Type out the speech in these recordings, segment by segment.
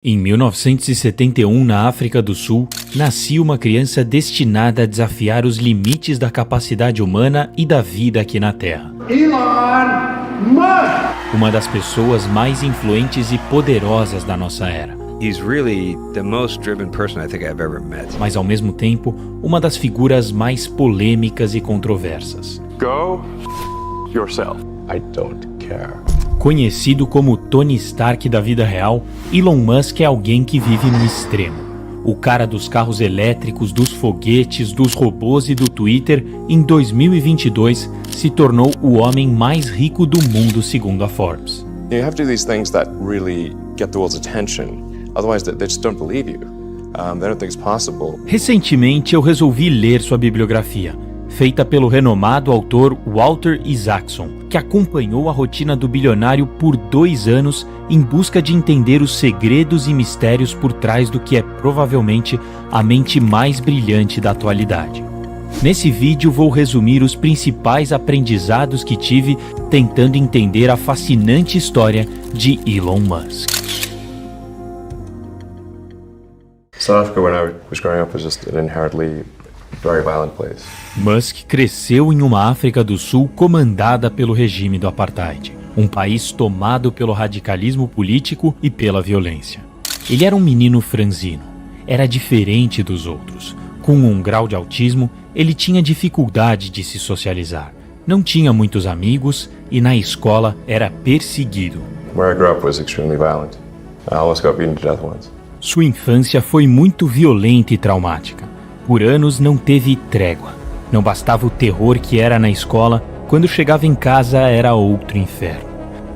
Em 1971, na África do Sul, nascia uma criança destinada a desafiar os limites da capacidade humana e da vida aqui na Terra. Elon Musk! Uma das pessoas mais influentes e poderosas da nossa era. He's really the most driven person I think I've ever met. Mas ao mesmo tempo, uma das figuras mais polêmicas e controversas. Go yourself. I don't care. Conhecido como Tony Stark da vida real, Elon Musk é alguém que vive no extremo. O cara dos carros elétricos, dos foguetes, dos robôs e do Twitter, em 2022, se tornou o homem mais rico do mundo, segundo a Forbes. You have to do these things that really get the world's attention. Otherwise, they just don't believe you. They don't think it's possible. Recentemente, eu resolvi ler sua bibliografia, feita pelo renomado autor Walter Isaacson, que acompanhou a rotina do bilionário por 2 anos em busca de entender os segredos e mistérios por trás do que é provavelmente a mente mais brilhante da atualidade. Nesse vídeo vou resumir os principais aprendizados que tive tentando entender a fascinante história de Elon Musk. South Africa, when I was growing up, was just an inherently very violent place. Musk cresceu em uma África do Sul comandada pelo regime do apartheid, um país tomado pelo radicalismo político e pela violência. Ele era um menino franzino, era diferente dos outros. Com um grau de autismo, ele tinha dificuldade de se socializar. Não tinha muitos amigos e na escola era perseguido. Where I grew up was extremely violent. I almost got beaten to death once. Sua infância foi muito violenta e traumática. Por anos não teve trégua. Não bastava o terror que era na escola, quando chegava em casa era outro inferno.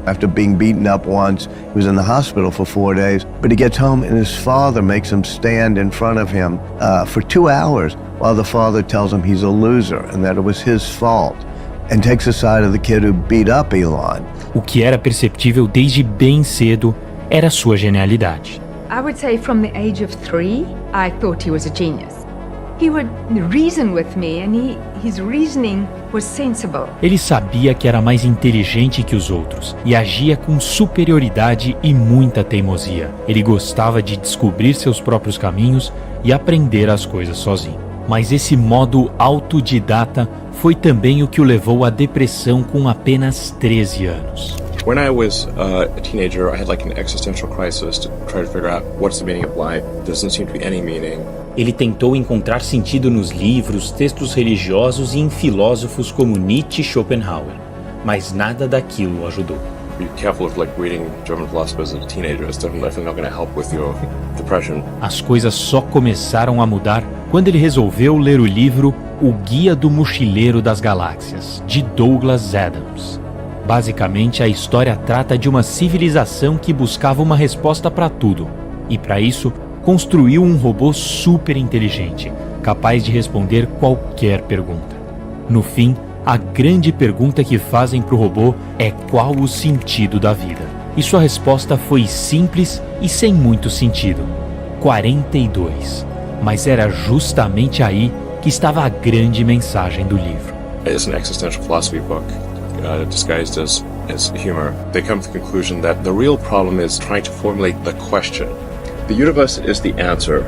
After being beaten up once, he was in the hospital for 4 days, but he gets home and his father makes him stand in front of him for 2 hours while the father tells him he's a loser and that it was his fault, and takes the side of the kid who beat up Elon. O que era perceptível desde bem cedo era sua genialidade. I would say from the age of 3, I thought he was a genius. He would reason with me and his reasoning was sensible. Ele sabia que era mais inteligente que os outros e agia com superioridade e muita teimosia. Ele gostava de descobrir seus próprios caminhos e aprender as coisas sozinho. Mas esse modo autodidata foi também o que o levou à depressão com apenas 13 anos. When I was a teenager, I had like an existential crisis to try to figure out what's the meaning of life. There doesn't seem to be any meaning. Ele tentou encontrar sentido nos livros, textos religiosos e em filósofos como Nietzsche e Schopenhauer, mas nada daquilo o ajudou. Be careful of like reading German philosophers as a teenager. It's definitely not going to help with your depression. As coisas só começaram a mudar quando ele resolveu ler o livro O Guia do Mochileiro das Galáxias, de Douglas Adams. Basicamente, a história trata de uma civilização que buscava uma resposta para tudo, e para isso, construiu um robô super inteligente, capaz de responder qualquer pergunta. No fim, a grande pergunta que fazem para o robô é qual o sentido da vida. E sua resposta foi simples e sem muito sentido: 42. Mas era justamente aí que estava a grande mensagem do livro. It's an existential philosophy book. Disguised as humor. They come to the conclusion that the real problem is trying to formulate the question. The universe is the answer.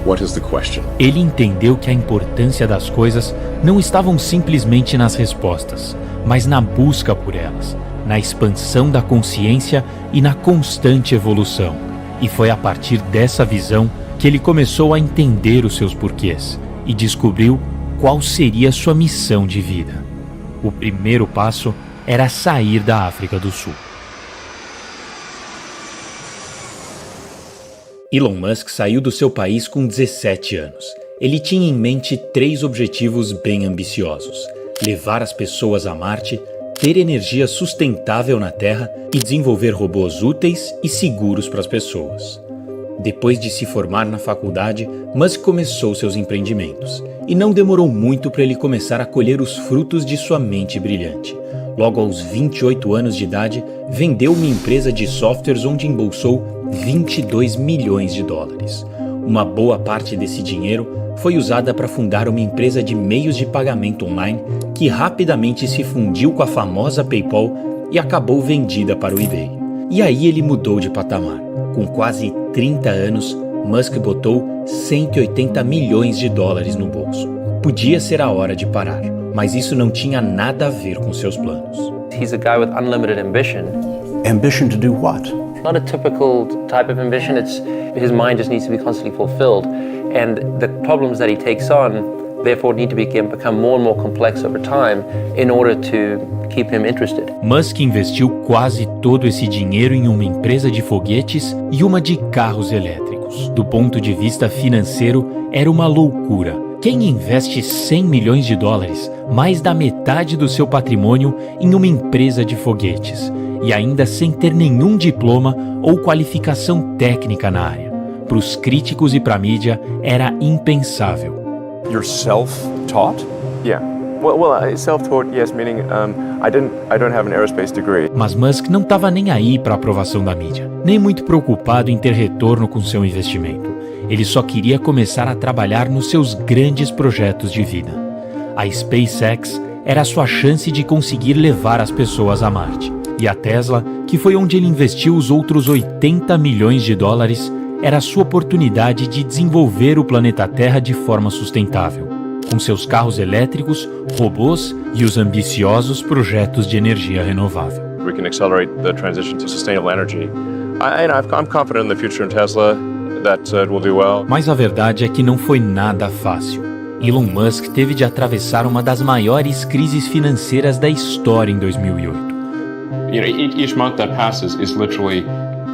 What is the question? Ele entendeu que a importância das coisas não estavam simplesmente nas respostas, mas na busca por elas, na expansão da consciência e na constante evolução. E foi a partir dessa visão que ele começou a entender os seus porquês e descobriu qual seria sua missão de vida. O primeiro passo era sair da África do Sul. Elon Musk saiu do seu país com 17 anos. Ele tinha em mente 3 objetivos bem ambiciosos: levar as pessoas a Marte, ter energia sustentável na Terra e desenvolver robôs úteis e seguros para as pessoas. Depois de se formar na faculdade, Musk começou seus empreendimentos. E não demorou muito para ele começar a colher os frutos de sua mente brilhante. Logo aos 28 anos de idade, vendeu uma empresa de softwares onde embolsou 22 milhões de dólares. Uma boa parte desse dinheiro foi usada para fundar uma empresa de meios de pagamento online que rapidamente se fundiu com a famosa PayPal e acabou vendida para o eBay. E aí ele mudou de patamar. Com quase 30 anos, Musk botou 180 milhões de dólares no bolso. Podia ser a hora de parar, mas isso não tinha nada a ver com seus planos. He's a guy with unlimited ambition. Ambition to do what? Not a typical type of ambition. It's his mind just needs to be constantly fulfilled, and the problems that he takes on therefore need to become more and more complex over time in order to keep him interested. Musk investiu quase todo esse dinheiro em uma empresa de foguetes e uma de carros elétricos. Do ponto de vista financeiro, era uma loucura. Quem investe 100 milhões de dólares, mais da metade do seu patrimônio, em uma empresa de foguetes, e ainda sem ter nenhum diploma ou qualificação técnica na área? Para os críticos e para a mídia, era impensável. You're self-taught? Yeah. Well, self-taught, yes, meaning I don't have an aerospace degree. Mas Musk não estava nem aí para a aprovação da mídia, nem muito preocupado em ter retorno com seu investimento. Ele só queria começar a trabalhar nos seus grandes projetos de vida. A SpaceX era a sua chance de conseguir levar as pessoas a Marte. E a Tesla, que foi onde ele investiu os outros 80 milhões de dólares, era a sua oportunidade de desenvolver o planeta Terra de forma sustentável, com seus carros elétricos, robôs e os ambiciosos projetos de energia renovável. We can accelerate the transition to sustainable energy. I'm confident in the future in Tesla that it will do well. Mas a verdade é que não foi nada fácil. Elon Musk teve de atravessar uma das maiores crises financeiras da história em 2008. Each month that passes is literally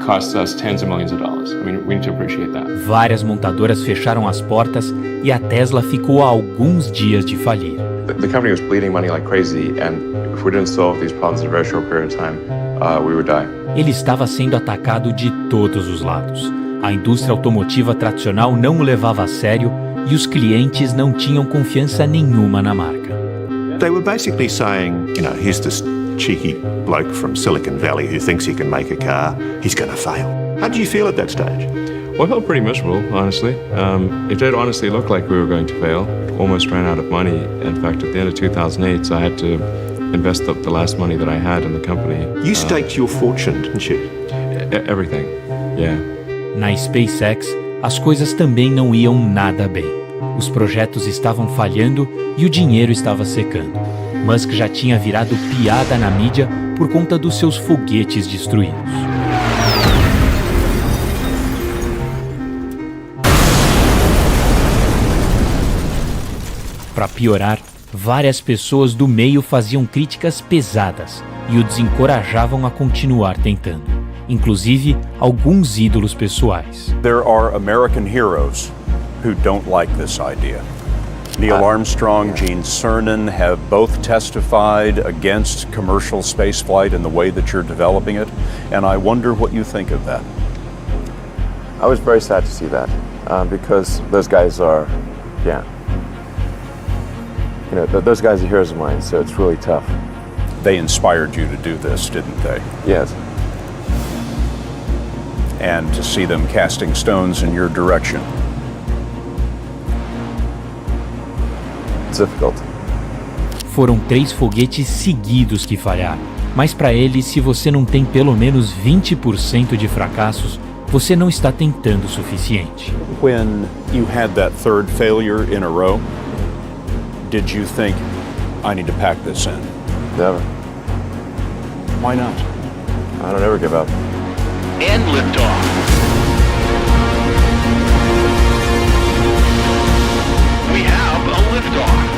costs us tens of millions of dollars. I mean, we need to appreciate that. Várias montadoras fecharam as portas e a Tesla ficou a alguns dias de falir. The company was bleeding money like crazy, and if we didn't solve these problems in a very short period of time, we would die. Ele estava sendo atacado de todos os lados. A indústria automotiva tradicional não o levava a sério e os clientes não tinham confiança nenhuma na marca. They were basically saying, here's this cheeky bloke from Silicon Valley who thinks he can make a car, he's going to fail. How did you feel at that stage? Well, I felt pretty miserable, honestly. It did honestly look like we were going to fail. Almost ran out of money. In fact, at the end of 2008, I had to invest the last money that I had in the company. You staked your fortune, didn't you? Everything, yeah. Na SpaceX, as coisas também não iam nada bem. Os projetos estavam falhando e o dinheiro estava secando. Musk já tinha virado piada na mídia por conta dos seus foguetes destruídos. Para piorar, várias pessoas do meio faziam críticas pesadas e o desencorajavam a continuar tentando, inclusive alguns ídolos pessoais. There are American heroes who don't like this idea. Neil Armstrong, Gene Cernan have both testified against commercial spaceflight in the way that you're developing it, and I wonder what you think of that. I was very sad to see that because those guys are, those guys are heroes of mine, so it's really tough. They inspired you to do this, didn't they? Yes. And to see them casting stones in your direction. Difficult. Foram 3 foguetes seguidos que falharam, mas para ele, se você não tem pelo menos 20% de fracassos, você não está tentando o suficiente. When you had that third failure in a row, did you think, I need to pack this in? Never. Why not? I don't ever give up. And liftoff. We have a liftoff.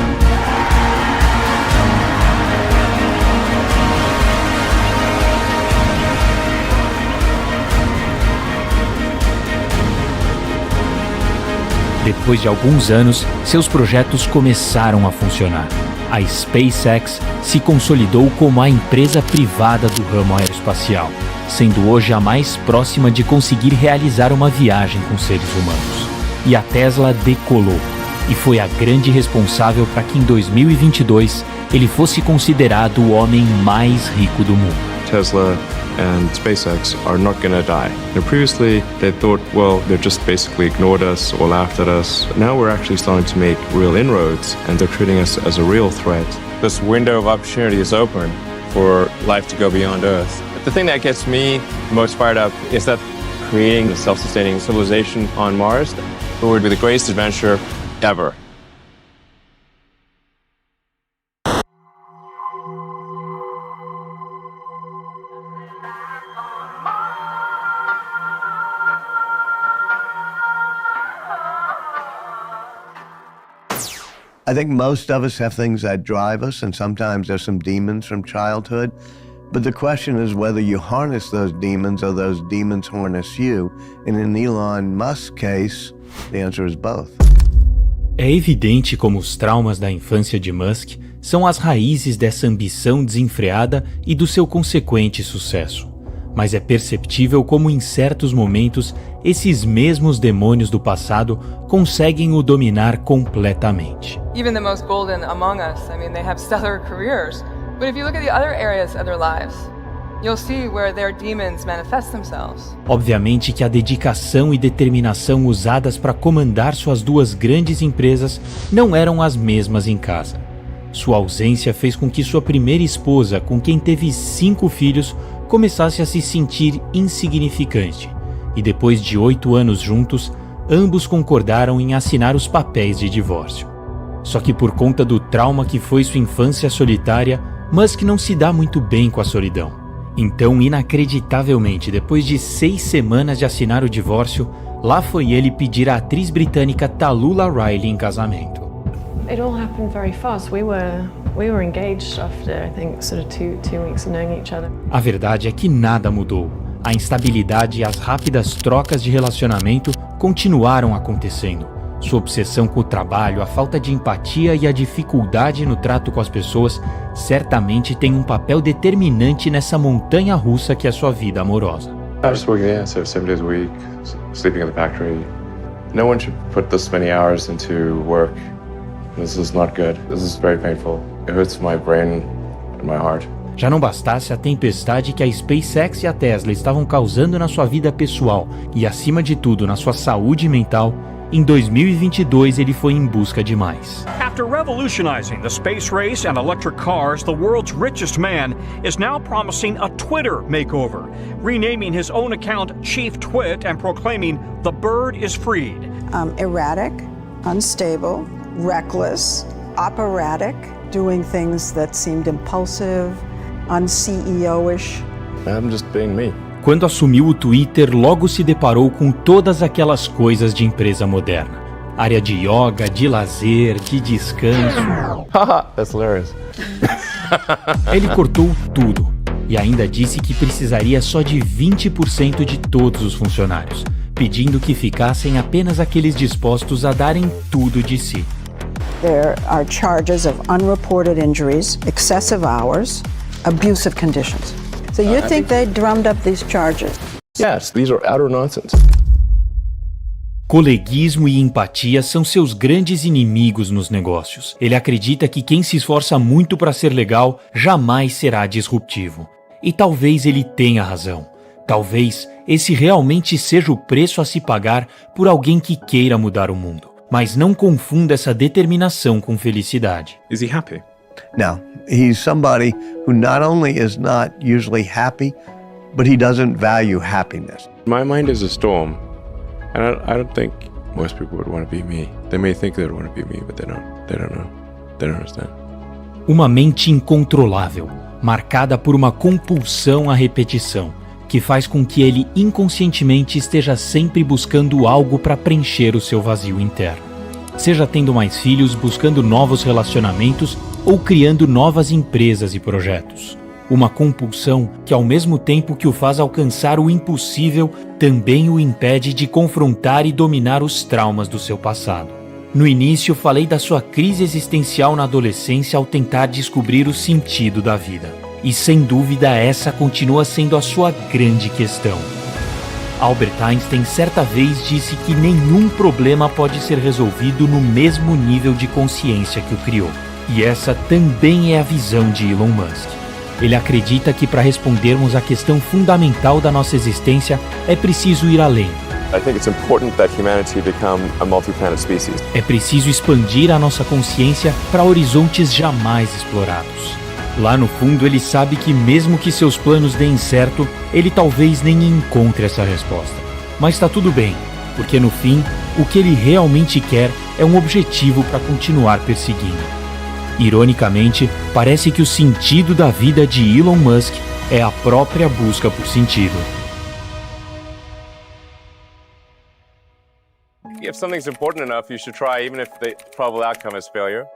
Depois de alguns anos, seus projetos começaram a funcionar. A SpaceX se consolidou como a empresa privada do ramo aeroespacial, sendo hoje a mais próxima de conseguir realizar uma viagem com seres humanos. E a Tesla decolou, e foi a grande responsável para que em 2022 ele fosse considerado o homem mais rico do mundo. Tesla and SpaceX are not going to die. Previously, they thought, well, they just basically ignored us or laughed at us. Now we're actually starting to make real inroads, and they're treating us as a real threat. This window of opportunity is open for life to go beyond Earth. The thing that gets me most fired up is that creating a self-sustaining civilization on Mars would be the greatest adventure ever. I think most of us have things that drive us, and sometimes there's some demons from childhood. But the question is whether you harness those demons or those demons harness you. And in Elon Musk's case, the answer is both. É evidente como os traumas da infância de Musk são as raízes dessa ambição desenfreada e do seu consequente sucesso. Mas é perceptível como em certos momentos esses mesmos demônios do passado conseguem o dominar completamente. Even the most golden among us, I mean, they have stellar careers. But if you look at the other areas of their lives, you'll see where their demons manifest themselves. Obviamente que a dedicação e determinação usadas para comandar suas duas grandes empresas não eram as mesmas em casa. Sua ausência fez com que sua primeira esposa, com quem teve 5 filhos, começasse a se sentir insignificante. E depois de 8 anos juntos, ambos concordaram em assinar os papéis de divórcio. Só que por conta do trauma que foi sua infância solitária, Musk não se dá muito bem com a solidão. Então, inacreditavelmente, depois de 6 semanas de assinar o divórcio, lá foi ele pedir à atriz britânica Talulah Riley em casamento. It all happened very fast. We were engaged after, I think, sort of two weeks of knowing each other. A verdade é que nada mudou. A instabilidade e as rápidas trocas de relacionamento continuaram acontecendo. Sua obsessão com o trabalho, a falta de empatia e a dificuldade no trato com as pessoas certamente têm um papel determinante nessa montanha russa que é sua vida amorosa. I was working 7 days a week, sleeping in the factory. No one should put this many hours into work. This is not good. This is very painful. It hurts my brain and my heart. Já não bastasse a tempestade que a SpaceX e a Tesla estavam causando na sua vida pessoal e, acima de tudo, na sua saúde mental, em 2022 ele foi em busca de mais. After revolutionizing the space race and electric cars, the world's richest man is now promising a Twitter makeover, renaming his own account Chief Twit and proclaiming the bird is freed. Erratic, unstable, reckless, operatic, doing things that seemed impulsive, un-CEO-ish. I'm just being me. Quando assumiu o Twitter, logo se deparou com todas aquelas coisas de empresa moderna. Área de yoga, de lazer, de descanso. Haha, that's hilarious. Ele cortou tudo e ainda disse que precisaria só de 20% de todos os funcionários, pedindo que ficassem apenas aqueles dispostos a darem tudo de si. There are charges of unreported injuries, excessive hours, abusive conditions. So you think they drummed up these charges? Yes, these are utter nonsense. Coleguismo e empatia são seus grandes inimigos nos negócios. Ele acredita que quem se esforça muito para ser legal jamais será disruptivo. E talvez ele tenha razão. Talvez esse realmente seja o preço a se pagar por alguém que queira mudar o mundo. Mas não confunda essa determinação com felicidade. Is he happy? No, he's somebody who not only is not usually happy, but he doesn't value happiness. My mind is a storm, and I don't think most people would want to be me. They may think they would want to be me, but they don't. They don't know. They don't understand. Uma mente incontrolável, marcada por uma compulsão à repetição, que faz com que ele inconscientemente esteja sempre buscando algo para preencher o seu vazio interno. Seja tendo mais filhos, buscando novos relacionamentos ou criando novas empresas e projetos. Uma compulsão que, ao mesmo tempo que o faz alcançar o impossível, também o impede de confrontar e dominar os traumas do seu passado. No início, falei da sua crise existencial na adolescência ao tentar descobrir o sentido da vida. E, sem dúvida, essa continua sendo a sua grande questão. Albert Einstein certa vez disse que nenhum problema pode ser resolvido no mesmo nível de consciência que o criou. E essa também é a visão de Elon Musk. Ele acredita que para respondermos à questão fundamental da nossa existência é preciso ir além. I think it's important that humanity become a multi-planet species. É preciso expandir a nossa consciência para horizontes jamais explorados. Lá no fundo, ele sabe que mesmo que seus planos deem certo, ele talvez nem encontre essa resposta. Mas tá tudo bem, porque no fim, o que ele realmente quer é um objetivo para continuar perseguindo. Ironicamente, parece que o sentido da vida de Elon Musk é a própria busca por sentido. If something's important enough, you should try, even if the probable outcome is failure.